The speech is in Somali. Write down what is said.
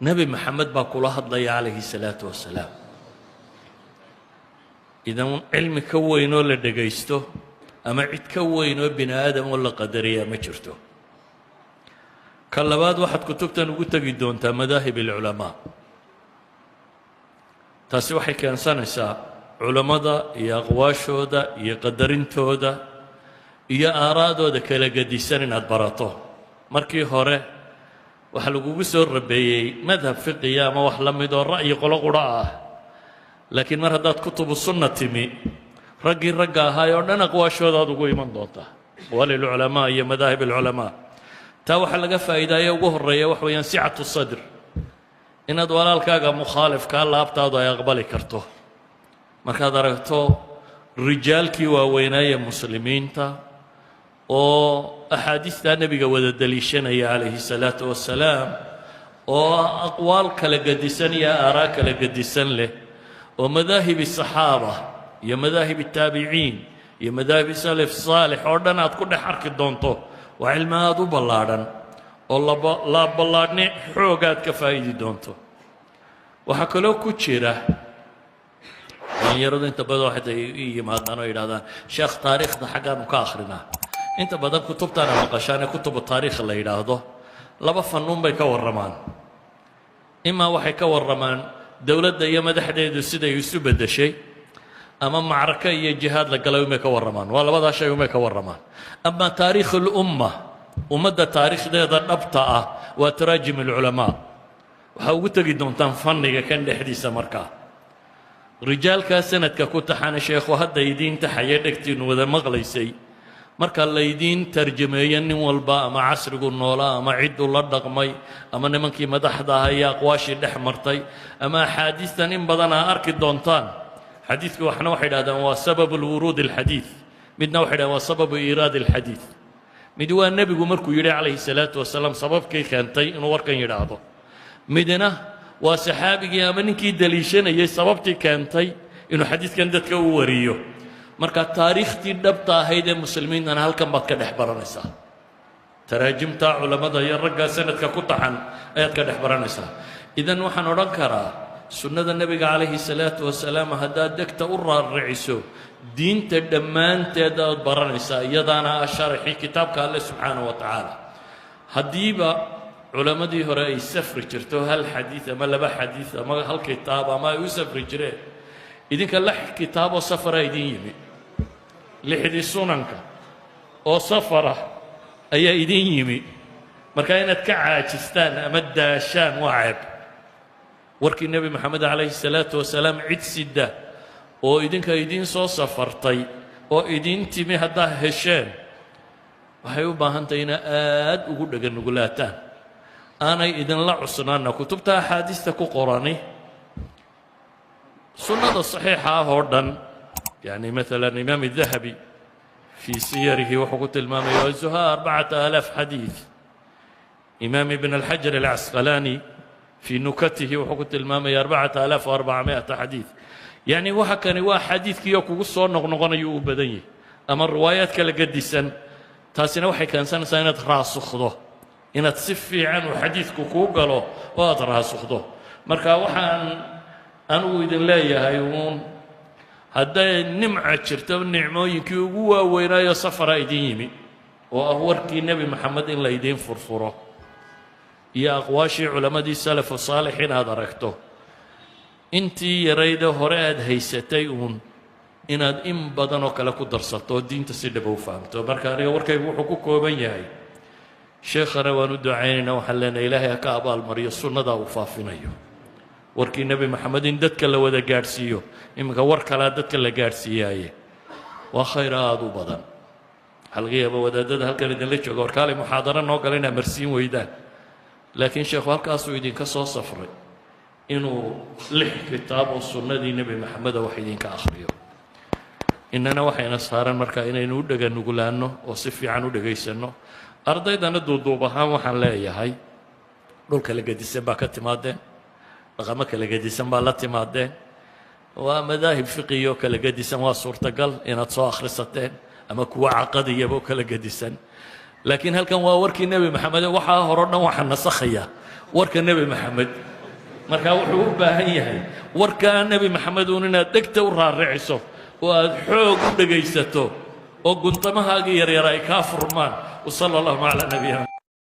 نبي محمد باكولا هضلي عليه الصلاة والسلام إذا علم كوينو لدقيستو أما عد كوينو بن آدم ولا قدرية ما جرتو كاللباد واحد كتبتن وقلت قدون مذاهب العلماء تاسي waxay keensanaysaa culimada iyo aqwaashooda iyo qadarintooda iyo aaraadooda kala gadisan inaad barato markii hore waxa lagugu soo rabeeyay madhab fiqiya ama wax la mid oo ra'yi qolo qura ah laakiin mar haddaad kutubu sunna timi raggii ragga ahaa oo dhan aqwaashooda aad ugu iman doontaa walil culamaa iyo madaahib alculamaa taa waxa laga faa'iidayo ugu horeeya wax weeyaan sicatu sadr inaad walaalkaaga mukhaalifka laabtaadu ay aqbali karto markaad aragto rijaalkii waaweynaaye muslimiinta oo axaadiista nebiga wada daliishanaya calayhi salaatu wassalaam oo aqwaal kala gadisan iyo aaraa kala gadisan leh oo madaahibi saxaaba iyo madaahibi taabiciin iyo madaahibi salaf saalix oo dhan aad ku dhex arki doonto waa cilmi aad u ballaadhan oo la ballaadhni xoogaad ka faa'idi doonto waxaa kaloo ku jira dhalinyaradu inta badan waxay yimaadaan oo yidhahdaan sheekh taariikhda xaggaanu ka akhrinaa inta badan kutubtaana maqashaan ee kutubu taariikh la yidhaahdo laba fannuun bay ka warramaan imaa waxay ka warramaan dowladda iyo madaxdeedu siday isu beddeshay ama macraka iyo jihaad la galay umay ka warramaan waa labadaa shay umay ka warramaan ama taariikhu lumma ummadda taariikhdeeda dhabta ah waa taraajim alculamaa waxaa ugu tegi doontaan fanniga kan dhexdiisa markaa rijaalkaa sanadka ku taxana sheekhu hadda idiin taxaya dhegtiinnu wada maqlaysay marka laydiin tarjameeyo nin walba ama casrigu noolaa ama cidduu la dhaqmay ama nimankii madaxda ahaa iyo aqwaashii dhex martay ama axaadiistan in badan aa arki doontaan xadiidku waxna waxay dhahdaan waa sababu lwuruudi alxadiid midna waxay dhahdaan waa sababu iiraadi alxadiid mid waa nebigu markuu yidhi calayhi salaatu wasalaam sababkii keentay inuu warkan yidhaahdo midna waa saxaabigii ama ninkii daliishanayay sababtii keentay inuu xadiidkan dadka u wariyo marka taariikhtii dhabta ahayd ee muslimiintana halkan baad ka dhex baranaysaa taraajimta culamada iyo ragga sanadka ku taxan ayaad ka dhex baranaysaa idan waxaan odhan karaa sunnada nebiga calayhi salaatu wasalaam haddaad degta u raarriciso diinta dhammaanteed aad baranaysaa iyadaana ah sharaxii kitaabka alle subxaanahu wa tacaala haddiiba culamadii hore ay safri jirto hal xadiid ama laba xadiid ama hal kitaab ama ay u safri jireen idinka lix kitaaboo safara idin yimi lixdii sunanka oo safara ayaa idin yimi marka inaad ka caajistaan ama daashaan waa ceeb warkii nebi maxamed calayhi salaatu wasalaam cid sida oo idinka idiin soo safartay oo idiin timi haddaa hesheen waxay u baahan tahay ina aad ugu dhaganugulaataan aanay idinla cusnaana kutubta axaadiista ku qorani sunnada saxiixa ah oo dhan yani maalan imaam الdahabi fii siyarihi wuxuu ku tilmaamaya wazuhaa 4000 xadiid imaam ibn alxajar alcasqalaani fii nukatihi wuxuu ku tilmaamaya 4400 xadiid yani waxa kani waa xadiidkiiyo kugu soo noqnoqonayo u badan yahay ama riwaayaad kala gadisan taasina waxay keensanaysaa inaad raasukhdo inaad si fiican uu xadiidku kuu galo oo aad raasukhdo marka waxaan anugu idin leeyahay uun hadday nimca jirto nicmooyinkii ugu waaweynaayo safara idin yimi oo ah warkii nebi maxamed in la idiin furfuro iyo aqwaashii culammadii salafu saalix inaad aragto intii yarayda hore aad haysatay uun inaad in badan oo kale ku darsato oo diinta si dhaba u fahamto marka aniga warkaygu wuxuu ku kooban yahay sheekhana waan u ducaynaynaa waxaan leenahay ilaahay ha ka abaalmariyo sunnadaa uu faafinayo warkii nebi maxamed in dadka la wada gaadhsiiyo iminka war kalea dadka la gaadhsiiyaaye waa khayr aada u badan waxaa laga yaaba wadaadada halkan idinla jooga warkaalay muxaadaro noo gala inaa marsiin weydaan laakiin sheekhu halkaasuu idinka soo safray inuu 6 kitaab oo sunnadii nebi maxameda wax idinka akhriyo innana waxayna saaran markaa inaynu u dhaganugulaanno oo si fiican u dhegaysanno ardaydana duuduub ahaan waxaan leeyahay dhul kala gedisan baa ka timaadeen dhaqamo kala gedisan baa la timaadeen waa madaahib fiqiyo kala gedisan waa suurtagal inaad soo akhrisateen ama kuwa caqadiyaba kala gedisan laakiin halkan waa warkii nebi maxamed waxaa hore dhan waxa nasakhaya warka nebi maxamed markaa wuxuu u baahan yahay warkaa nebi maxamed uun inaad dhegta u raariciso oo aad xoog u dhegaysato oo guntamahaaga yaryar ay kaa furmaan wasala allahu calaa nabiyina